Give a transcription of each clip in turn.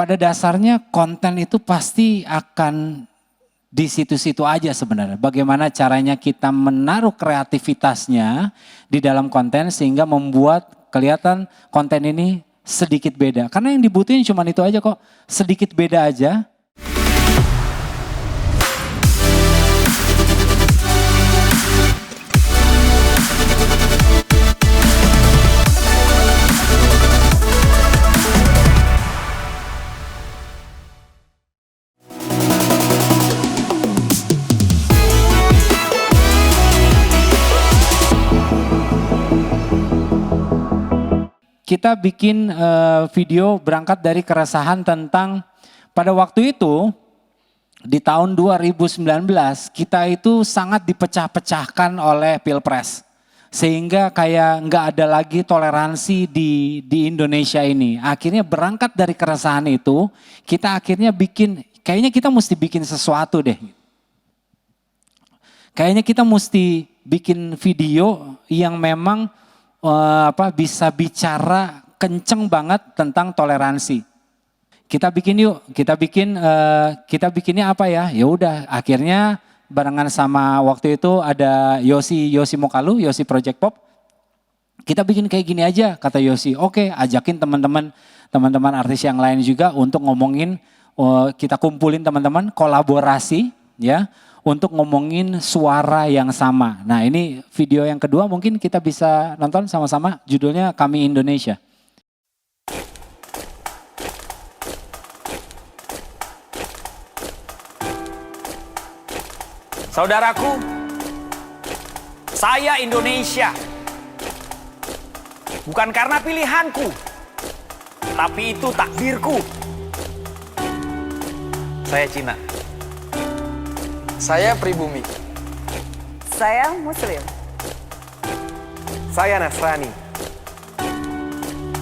pada dasarnya konten itu pasti akan di situ-situ aja sebenarnya. Bagaimana caranya kita menaruh kreativitasnya di dalam konten sehingga membuat kelihatan konten ini sedikit beda. Karena yang dibutuhin cuma itu aja kok, sedikit beda aja. Kita bikin video berangkat dari keresahan tentang pada waktu itu di tahun 2019 kita itu sangat dipecah-pecahkan oleh Pilpres. Sehingga kayak nggak ada lagi toleransi di Indonesia ini. Akhirnya berangkat dari keresahan itu kita akhirnya bikin, kayaknya kita mesti bikin sesuatu deh. Kayaknya kita mesti bikin video yang memang bisa bicara kenceng banget tentang toleransi. Kita bikin yuk, kita bikinnya apa ya? Ya udah, akhirnya barengan sama waktu itu ada Yosi Mokalu, Yosi Project Pop. Kita bikin kayak gini aja, kata Yosi. Oke, ajakin teman-teman artis yang lain juga untuk ngomongin, kita kumpulin teman-teman kolaborasi ya. Untuk ngomongin suara yang sama. Nah ini video yang kedua mungkin kita bisa nonton sama-sama, judulnya Kami Indonesia. Saudaraku, saya Indonesia. Bukan karena pilihanku, tapi itu takdirku. Saya Cina. Saya pribumi. Saya Muslim. Saya Nasrani.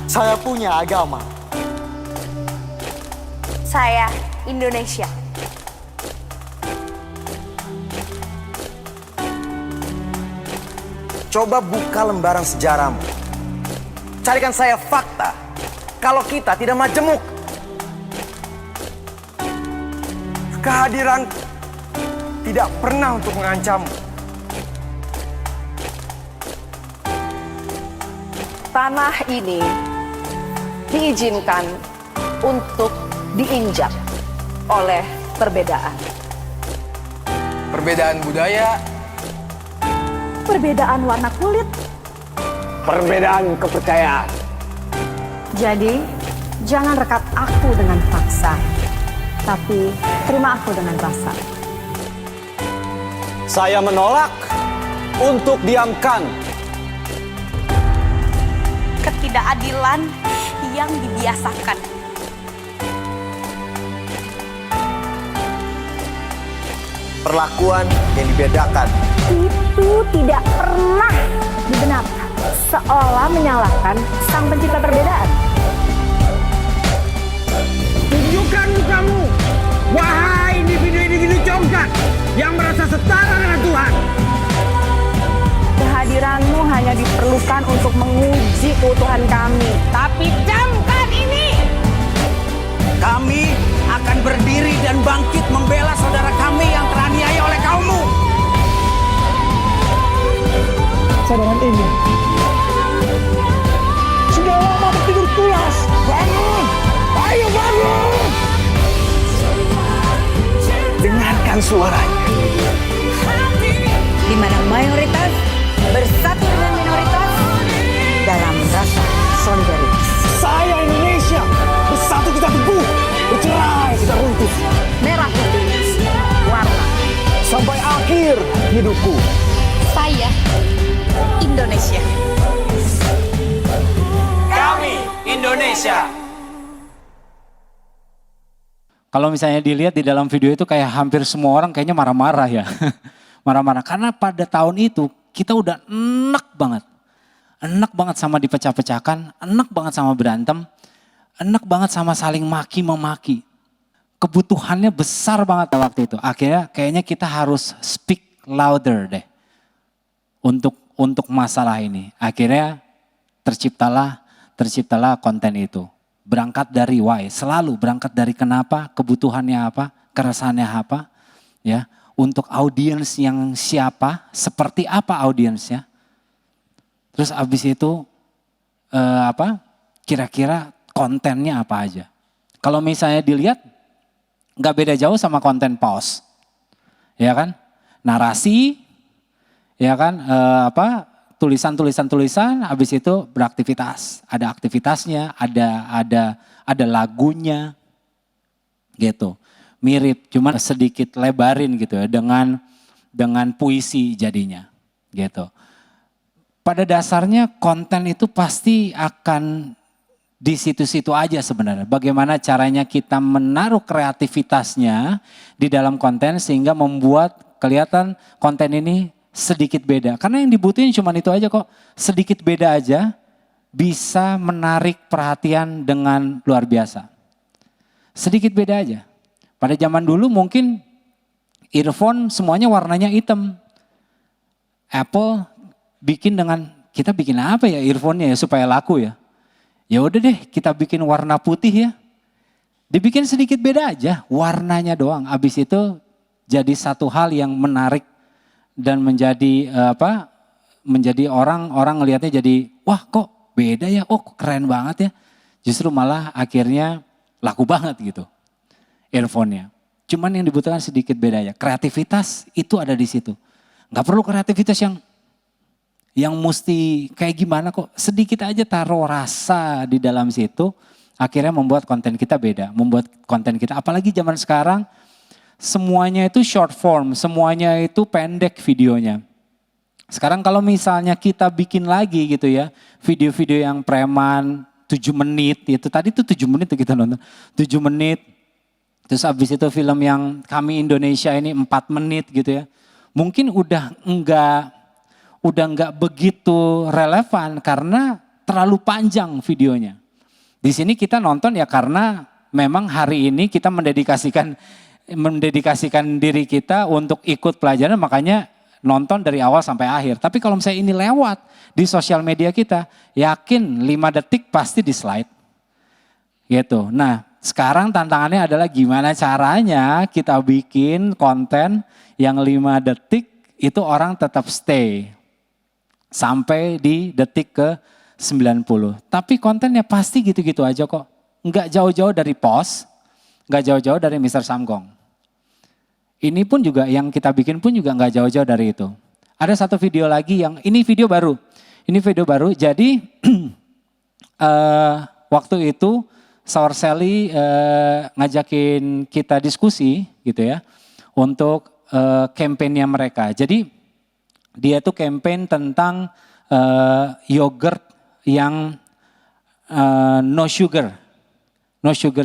Saya punya agama. Saya Indonesia. Coba buka lembaran sejarahmu. Carikan saya fakta kalau kita tidak majemuk. Kehadiran tidak pernah untuk mengancammu. Tanah ini diizinkan untuk diinjak oleh perbedaan. Perbedaan budaya, Perbedaan warna kulit. perbedaan kepercayaan. Jadi, jangan rekat aku dengan paksa, tapi terima aku dengan rasa. Saya menolak untuk diamkan. Ketidakadilan yang dibiasakan. Perlakuan yang dibedakan. Itu tidak pernah dibenarkan, seolah menyalahkan sang pencipta perbedaan. Tunjukkan mukamu, wahai individu-individu congkak yang merasa setara dengan Tuhan. Kehadiranmu hanya diperlukan untuk menguji keutuhan kami. Tapi camkan ini. Kami akan berdiri dan bangkit membela saudara kami yang teraniaya oleh kaummu. Cadangan ini sudah lama tertidur pulas. Bangun, ayo bangun. Dengarkan suaranya. Di mana mayoritas bersatu dengan minoritas dalam rasa solidaritas. Saya Indonesia, bersatu kita teguh, bercerai kita runtuh. Merah putih, warna. Sampai akhir hidupku. Saya Indonesia. Kami Indonesia. Kalau misalnya dilihat di dalam video itu kayak hampir semua orang kayaknya marah-marah ya. Marah-marah karena pada tahun itu kita udah enak banget. Enak banget sama dipecah-pecahkan, enak banget sama berantem, enak banget sama saling maki-memaki. Kebutuhannya besar banget waktu itu. Akhirnya kayaknya kita harus speak louder deh. Untuk masalah ini. Akhirnya terciptalah konten itu. berangkat dari why, selalu berangkat dari kenapa, kebutuhannya apa, keresahannya apa, ya. Untuk audiens yang siapa, seperti apa audiensnya. Terus abis itu kira-kira kontennya apa aja. Kalau misalnya dilihat nggak beda jauh sama konten pause, ya kan? Narasi, ya kan? Tulisan, habis itu beraktivitas. Ada aktivitasnya, ada lagunya, gitu. Mirip, cuman sedikit lebarin gitu ya, dengan puisi jadinya, gitu. Pada dasarnya konten itu pasti akan di situ-situ aja sebenarnya. Bagaimana caranya kita menaruh kreativitasnya di dalam konten sehingga membuat kelihatan konten ini sedikit beda. Karena yang dibutuhin cuma itu aja kok. Sedikit beda aja bisa menarik perhatian dengan luar biasa. Sedikit beda aja. Pada zaman dulu mungkin earphone semuanya warnanya hitam. Apple kita bikin apa ya earphone-nya ya supaya laku ya. Ya udah deh kita bikin warna putih ya. Dibikin sedikit beda aja warnanya doang. Abis itu jadi satu hal yang menarik dan menjadi menjadi orang ngelihatnya jadi wah kok beda ya, oh keren banget ya. Justru malah akhirnya laku banget gitu earphone-nya. Cuman yang dibutuhkan sedikit beda aja. Kreativitas itu ada di situ. Gak perlu kreativitas yang mesti kayak gimana kok. Sedikit aja taruh rasa di dalam situ. Akhirnya membuat konten kita beda. Membuat konten kita, apalagi zaman sekarang semuanya itu short form. Semuanya itu pendek videonya. Sekarang kalau misalnya kita bikin lagi gitu ya. Video-video yang preman 7 menit. Itu tadi tuh 7 menit tuh kita nonton. 7 menit. Terus abis itu film yang Kami Indonesia ini 4 menit gitu ya. Mungkin udah enggak begitu relevan karena terlalu panjang videonya. Di sini kita nonton ya karena memang hari ini kita mendedikasikan diri kita untuk ikut pelajaran, makanya nonton dari awal sampai akhir. Tapi kalau misalnya ini lewat di sosial media kita, yakin 5 detik pasti di slide. Gitu. Nah, sekarang tantangannya adalah gimana caranya kita bikin konten yang 5 detik itu orang tetap stay sampai di detik ke 90. Tapi kontennya pasti gitu-gitu aja kok. Enggak jauh-jauh dari pause, enggak jauh-jauh dari Mr. Samgong. Ini pun juga yang kita bikin pun juga enggak jauh-jauh dari itu. Ada satu video lagi yang ini video baru. Ini video baru. Jadi waktu itu Sour Sally ngajakin kita diskusi gitu ya untuk kampanye mereka. Jadi dia tuh campaign tentang yogurt yang no sugar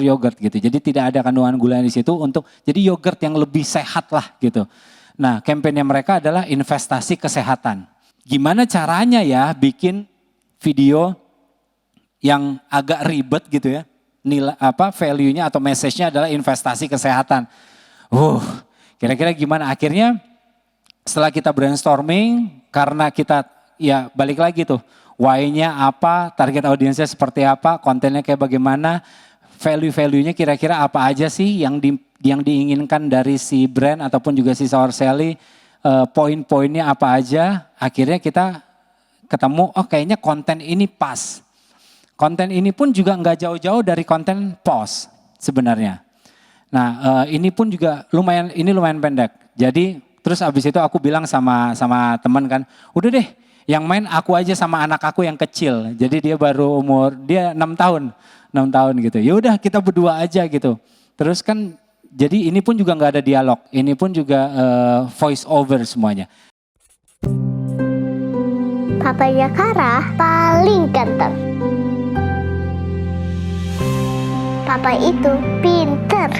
yogurt gitu. Jadi tidak ada kandungan gula di situ untuk jadi yogurt yang lebih sehat lah gitu. Nah, kampanye mereka adalah investasi kesehatan. Gimana caranya ya bikin video yang agak ribet gitu ya. Nilai value-nya atau message-nya adalah investasi kesehatan. Kira-kira gimana akhirnya setelah kita brainstorming, karena kita ya balik lagi tuh, why-nya apa, target audiensnya seperti apa, kontennya kayak bagaimana, value-value-nya kira-kira apa aja sih yang diinginkan dari si brand ataupun juga si Sour Sally, poin-poinnya apa aja, akhirnya kita ketemu, oh kayaknya konten ini pas. Konten ini pun juga nggak jauh-jauh dari konten pause sebenarnya. Nah ini pun juga lumayan pendek, jadi terus abis itu aku bilang sama teman kan, udah deh yang main aku aja sama anak aku yang kecil. Jadi dia baru dia 6 tahun gitu. Ya udah kita berdua aja gitu. Terus kan jadi ini pun juga nggak ada dialog. Ini pun juga voice over semuanya. Papanya Kara paling ganteng. Papa itu pinter.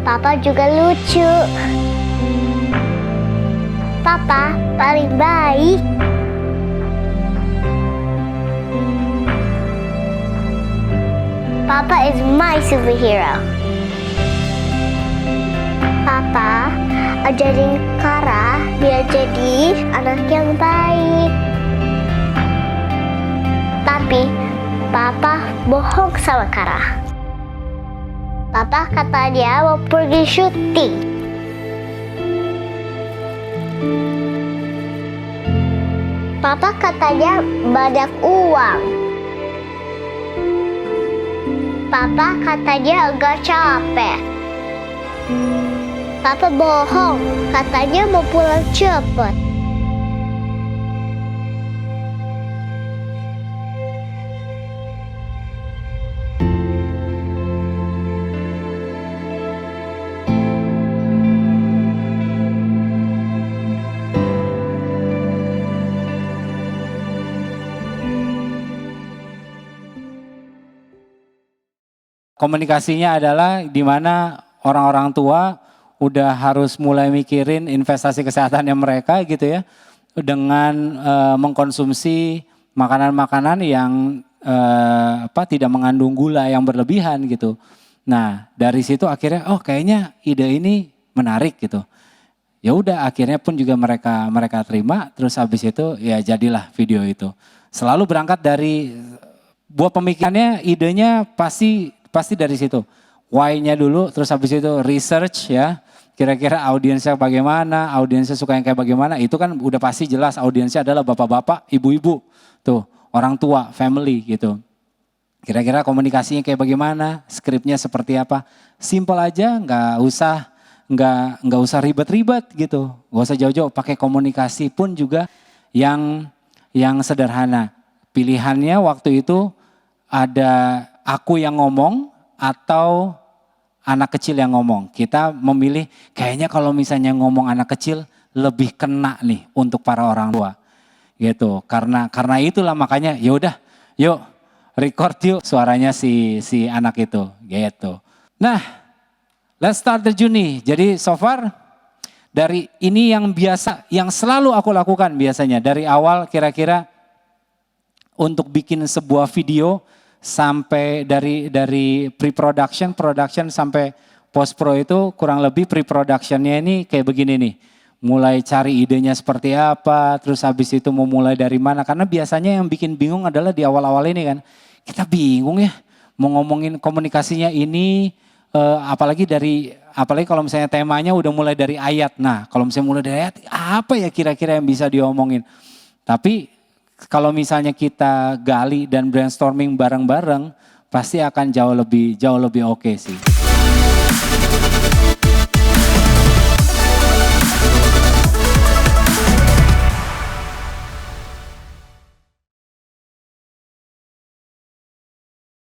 Papa juga lucu. Papa paling baik. Papa is my superhero. Papa ajarin Kara biar jadi anak yang baik. Tapi Papa bohong sama Kara. Papa kata dia mau pergi syuting. Papa katanya banyak uang. Papa katanya agak capek. Papa bohong, katanya mau pulang cepet. Komunikasinya adalah di mana orang-orang tua udah harus mulai mikirin investasi kesehatannya mereka gitu ya, dengan mengkonsumsi makanan-makanan yang tidak mengandung gula yang berlebihan gitu. Nah dari situ akhirnya kayaknya ide ini menarik gitu. Ya udah akhirnya pun juga mereka terima, terus habis itu ya jadilah video itu. Selalu berangkat dari buat pemikirannya, idenya pasti dari situ. Why-nya dulu, terus habis itu research ya. Kira-kira audiensnya bagaimana, audiensnya suka yang kayak bagaimana. Itu kan udah pasti jelas audiensnya adalah bapak-bapak, ibu-ibu. Tuh, orang tua, family gitu. Kira-kira komunikasinya kayak bagaimana, skripnya seperti apa. Simple aja, nggak usah ribet-ribet gitu. Nggak usah jauh-jauh, pakai komunikasi pun juga yang sederhana. Pilihannya waktu itu ada aku yang ngomong atau anak kecil yang ngomong. Kita memilih kayaknya kalau misalnya ngomong anak kecil lebih kena nih untuk para orang tua. Gitu. Karena itulah makanya yaudah yuk record yuk suaranya si anak itu gitu. Nah, let's start the journey. Jadi so far dari ini yang selalu aku lakukan biasanya dari awal kira-kira untuk bikin sebuah video sampai dari pre-production, production sampai post-pro itu kurang lebih pre-productionnya ini kayak begini nih. Mulai cari idenya seperti apa, terus habis itu mau mulai dari mana. Karena biasanya yang bikin bingung adalah di awal-awal ini kan. Kita bingung ya mau ngomongin komunikasinya ini, apalagi kalau misalnya temanya udah mulai dari ayat. Nah kalau misalnya mulai dari ayat, apa ya kira-kira yang bisa diomongin. Tapi kalau misalnya kita gali dan brainstorming bareng-bareng, pasti akan jauh lebih oke sih.